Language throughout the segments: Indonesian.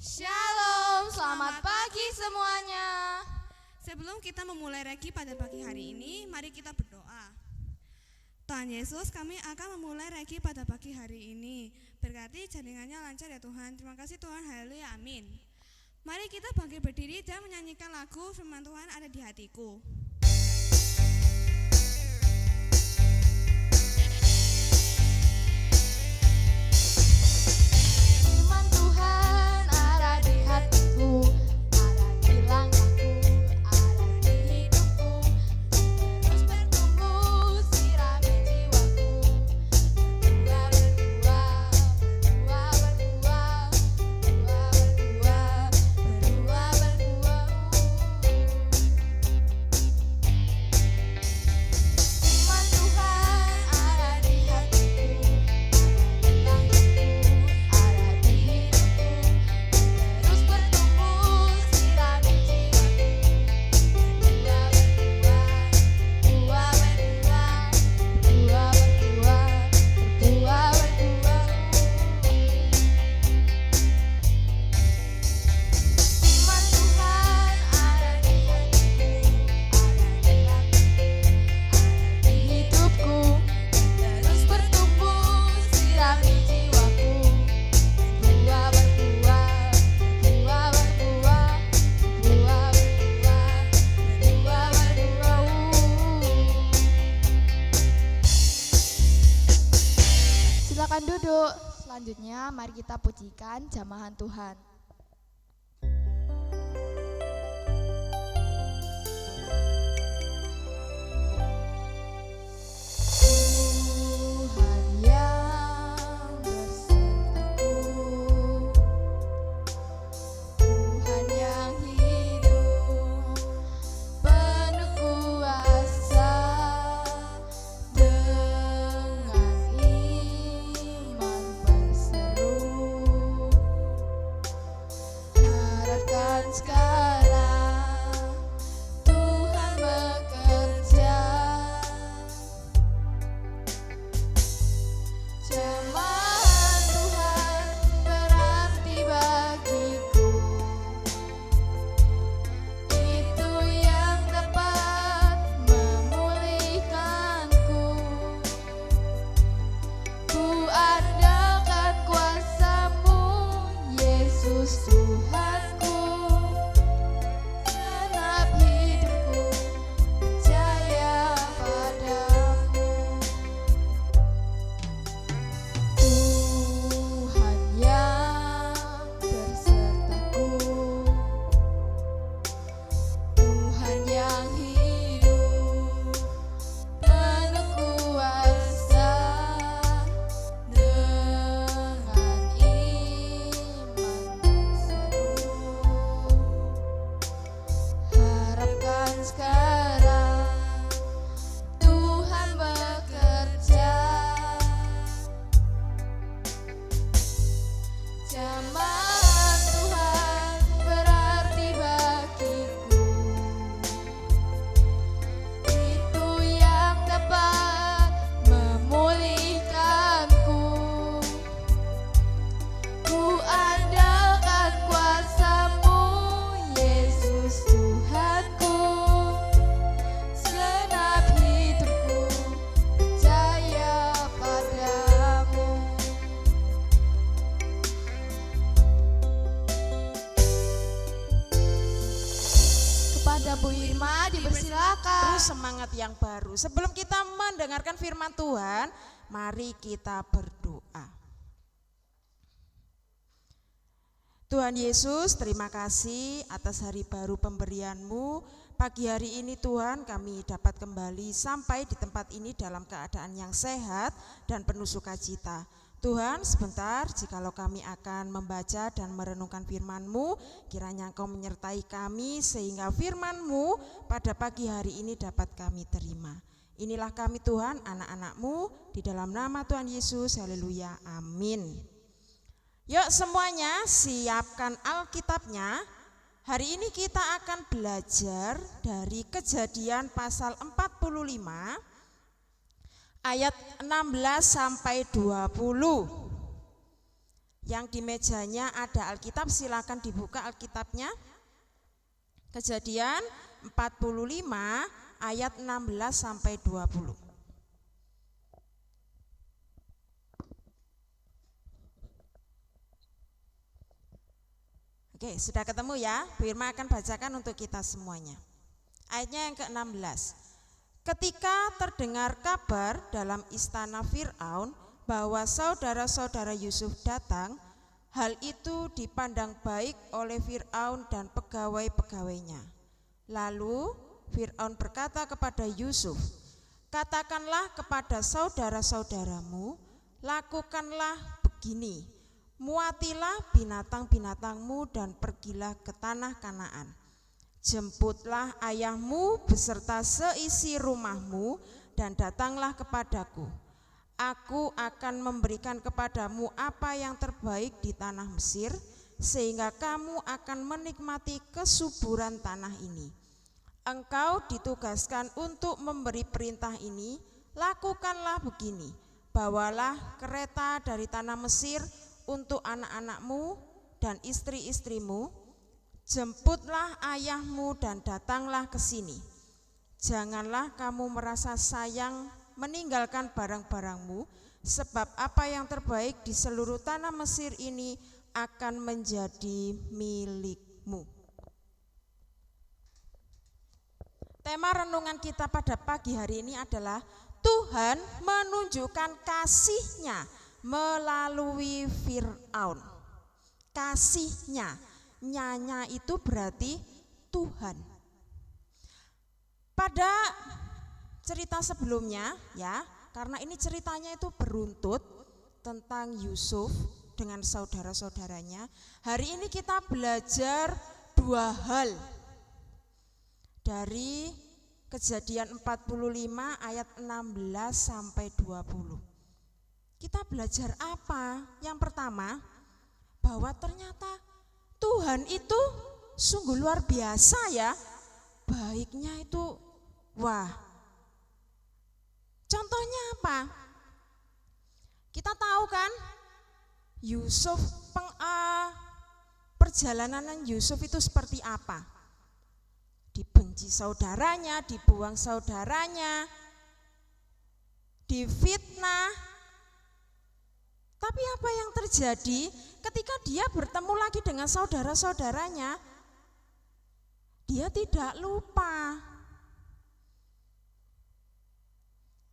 Shalom, selamat pagi semuanya. Sebelum kita memulai reki pada pagi hari ini, mari kita berdoa. Tuhan Yesus, kami akan memulai reki pada pagi hari ini. Berkati jaringannya lancar ya Tuhan. Terima kasih Tuhan, haleluya, amin. Mari kita bangkit berdiri dan menyanyikan lagu Firman Tuhan ada di hatiku. Firman Tuhan ada di hatiku, ada di langkahku, ada di hidupku. Terus bertumbuh, sirami jiwaku. Berdua, berdua, berdua, berdua, berdua, berdua, berdua, Firman Tuhan ada di hatiku, ada di langkahku, ada di hidupku. Terus bertumbuh, sirami jiwaku. Berdua, berdua, berdua, berdua, berdua, berdua, berdua. Firman Tuhan ada di hatiku, ada di langkahku, ada di hidupku. Terus bertumbuh, sirami jiwaku. Berdua, berdua, berdua, berdua, berdua, berdua, berdua, Silakan duduk. Selanjutnya mari kita pujikan jamahan Tuhan. Tuhan yang bersertaku, Tuhan yang hidup, penuh kuasa, dengan iman berseru, harapkan sekarang Tuhan bekerja. Jamahan Tuhan berarti bagiku, itu yang dapat memulihkanku. Ku andalkan kuasa-Mu, Yesus Tuhanku. Genap hidupku percaya padamu. Tuhan yang bersertaku, Tuhan yang hidup, penuh kuasa, dengan iman berseru, harapkan sekarang Tuhan bekerja. Jamahan Tuhan berarti bagiku, itu yang dapat memulihkanku. Ku andalkan kuasa-Mu, Yesus Tuhanku. Segenap hidupku percaya padamu. Kepada Bu Irma dipersilakan. Terus semangat yang baru. Sebelum kita mendengarkan firman Tuhan, mari kita berdoa. Tuhan Yesus, terima kasih atas hari baru pemberian-Mu. Pagi hari ini Tuhan, kami dapat kembali sampai di tempat ini dalam keadaan yang sehat dan penuh sukacita. Tuhan, sebentar jikalau kami akan membaca dan merenungkan firman-Mu, kiranya Engkau menyertai kami sehingga firman-Mu pada pagi hari ini dapat kami terima. Inilah kami Tuhan, anak-anak-Mu, di dalam nama Tuhan Yesus, haleluya, amin. Yuk semuanya siapkan Alkitabnya. Hari ini kita akan belajar dari Kejadian pasal 45 ayat 16 sampai 20. Yang di mejanya ada Alkitab, silakan dibuka Alkitabnya. Kejadian 45 ayat 16 sampai 20. Oke, sudah ketemu ya? Bu Irma akan bacakan untuk kita semuanya. Ayatnya yang ke-16. Ketika terdengar kabar dalam istana Fir'aun bahwa saudara-saudara Yusuf datang, hal itu dipandang baik oleh Fir'aun dan pegawai-pegawainya. Lalu Fir'aun berkata kepada Yusuf, "Katakanlah kepada saudara-saudaramu, lakukanlah begini, muatilah binatang-binatangmu dan pergilah ke tanah Kanaan. Jemputlah ayahmu beserta seisi rumahmu dan datanglah kepadaku. Aku akan memberikan kepadamu apa yang terbaik di tanah Mesir, sehingga kamu akan menikmati kesuburan tanah ini. Engkau ditugaskan untuk memberi perintah ini, lakukanlah begini, bawalah kereta dari tanah Mesir untuk anak-anakmu dan istri-istrimu, jemputlah ayahmu dan datanglah ke sini. Janganlah kamu merasa sayang meninggalkan barang-barangmu, sebab apa yang terbaik di seluruh tanah Mesir ini akan menjadi milikmu." Tema renungan kita pada pagi hari ini adalah Tuhan menunjukkan kasih-Nya melalui Fir'aun. Kasih-Nya, nyanya itu berarti Tuhan. Pada cerita sebelumnya ya, karena ini ceritanya itu beruntut tentang Yusuf dengan saudara-saudaranya. Hari ini kita belajar dua hal dari Kejadian 45 ayat 16 sampai 20. Kita belajar apa? Yang pertama, bahwa ternyata Tuhan itu sungguh luar biasa ya. Baiknya itu, wah. Contohnya apa? Kita tahu kan, Yusuf, perjalanan Yusuf itu seperti apa? Dibenci saudaranya, dibuang saudaranya, difitnah. Tapi apa yang terjadi ketika dia bertemu lagi dengan saudara-saudaranya? Dia tidak lupa.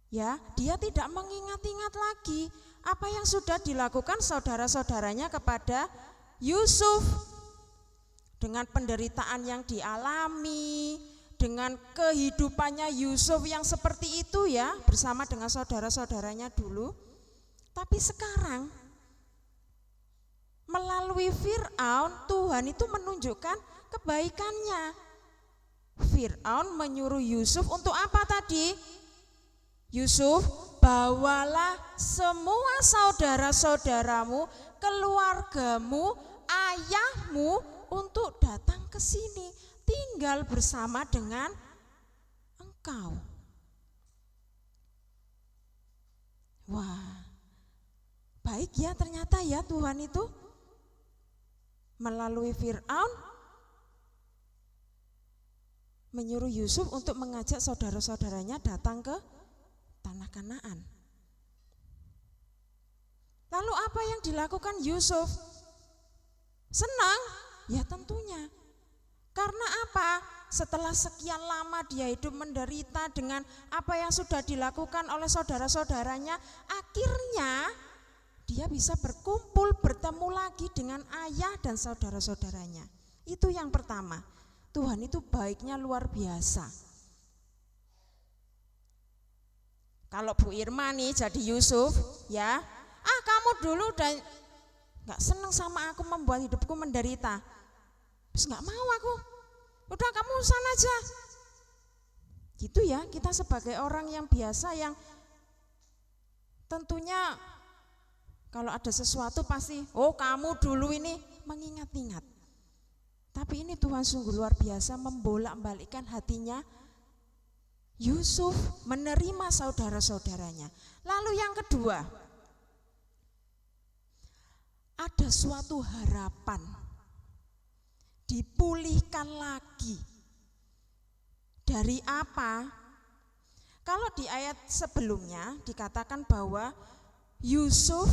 Ya, dia tidak mengingat-ingat lagi apa yang sudah dilakukan saudara-saudaranya kepada Yusuf. Dengan penderitaan yang dialami, dengan kehidupannya Yusuf yang seperti itu ya, bersama dengan saudara-saudaranya dulu. Tapi sekarang melalui Fir'aun, Tuhan itu menunjukkan kebaikannya. Fir'aun menyuruh Yusuf untuk apa tadi? Yusuf, bawalah semua saudara-saudaramu, keluargamu, ayahmu untuk datang ke sini, tinggal bersama dengan engkau. Wah, baik ya ternyata ya Tuhan itu. Melalui Fir'aun menyuruh Yusuf untuk mengajak saudara-saudaranya datang ke tanah Kanaan. Lalu apa yang dilakukan Yusuf? Senang? Ya tentunya. Karena apa? Setelah sekian lama dia hidup menderita dengan apa yang sudah dilakukan oleh saudara-saudaranya, akhirnya dia bisa berkumpul, bertemu lagi dengan ayah dan saudara-saudaranya. Itu yang pertama. Tuhan itu baiknya luar biasa. Kalau Bu Irma nih jadi Yusuf, ya, kamu dulu udah gak seneng sama aku, membuat hidupku menderita. Terus gak mau aku, udah kamu sana aja. Gitu ya, kita sebagai orang yang biasa yang tentunya kalau ada sesuatu pasti, kamu dulu ini mengingat-ingat. Tapi ini Tuhan sungguh luar biasa membolak-balikkan hatinya Yusuf menerima saudara-saudaranya. Lalu yang kedua, ada suatu harapan, dipulihkan lagi. Dari apa? Kalau di ayat sebelumnya dikatakan bahwa Yusuf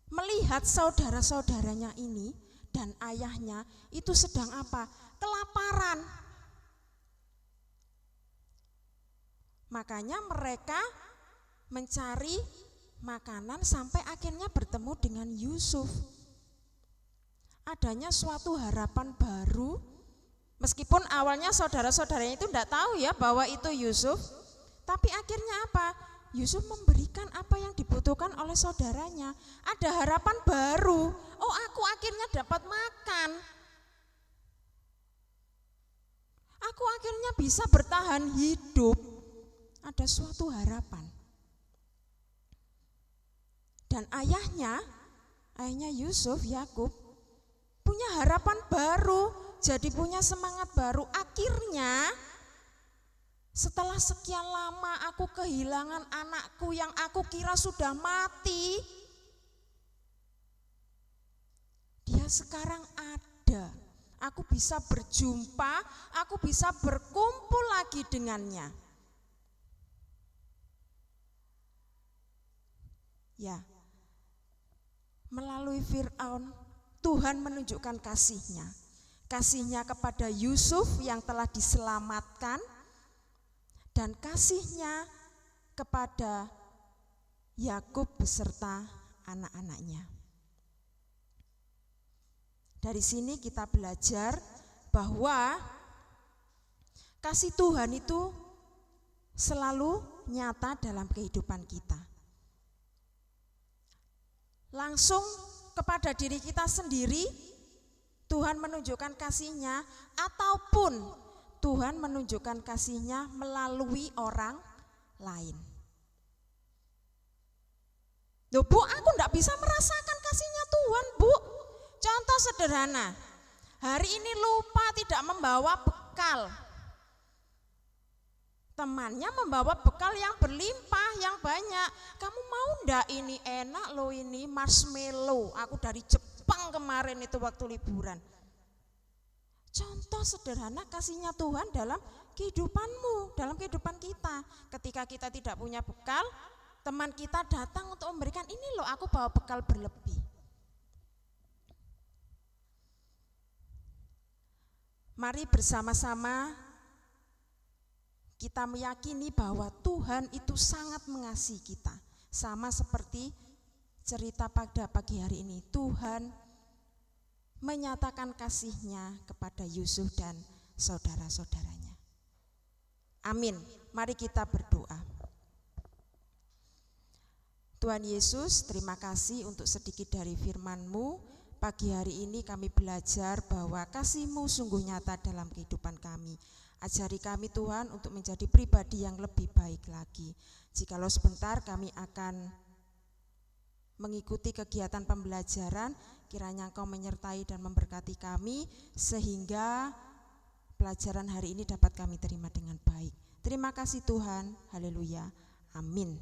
melihat saudara-saudaranya ini dan ayahnya itu sedang apa? Kelaparan. Makanya mereka mencari makanan sampai akhirnya bertemu dengan Yusuf. Adanya suatu harapan baru, meskipun awalnya saudara-saudaranya itu tidak tahu ya bahwa itu Yusuf, tapi akhirnya apa? Yusuf memberikan apa yang dibutuhkan oleh saudaranya. Ada harapan baru. Oh, aku akhirnya dapat makan. Aku akhirnya bisa bertahan hidup. Ada suatu harapan. Dan ayahnya Yusuf, Yakub, punya harapan baru, jadi punya semangat baru. Akhirnya setelah sekian lama aku kehilangan anakku yang aku kira sudah mati, dia sekarang ada. Aku bisa berjumpa, aku bisa berkumpul lagi dengannya. Ya, melalui Fir'aun Tuhan menunjukkan kasihnya kepada Yusuf yang telah diselamatkan, dan kasihnya kepada Yakub beserta anak-anaknya. Dari sini kita belajar bahwa kasih Tuhan itu selalu nyata dalam kehidupan kita. Langsung kepada diri kita sendiri Tuhan menunjukkan kasihnya, ataupun Tuhan menunjukkan kasihnya melalui orang lain. Loh Bu, aku enggak bisa merasakan kasihnya Tuhan, Bu. Contoh sederhana, hari ini lupa tidak membawa bekal. Temannya membawa bekal yang berlimpah, yang banyak. Kamu mau enggak, ini enak loh, ini marshmallow. Aku dari Jepang kemarin itu waktu liburan. Contoh sederhana kasihnya Tuhan dalam kehidupanmu, dalam kehidupan kita. Ketika kita tidak punya bekal, teman kita datang untuk memberikan, ini loh aku bawa bekal berlebih. Mari bersama-sama kita meyakini bahwa Tuhan itu sangat mengasihi kita. Sama seperti cerita pada pagi hari ini, Tuhan menyatakan kasihnya kepada Yusuf dan saudara-saudaranya. Amin. Mari kita berdoa. Tuhan Yesus, terima kasih untuk sedikit dari firman-Mu. Pagi hari ini kami belajar bahwa kasih-Mu sungguh nyata dalam kehidupan kami. Ajari kami Tuhan untuk menjadi pribadi yang lebih baik lagi. Jikalau sebentar kami akan mengikuti kegiatan pembelajaran, kiranya Engkau menyertai dan memberkati kami sehingga pelajaran hari ini dapat kami terima dengan baik. Terima kasih Tuhan, haleluya, amin.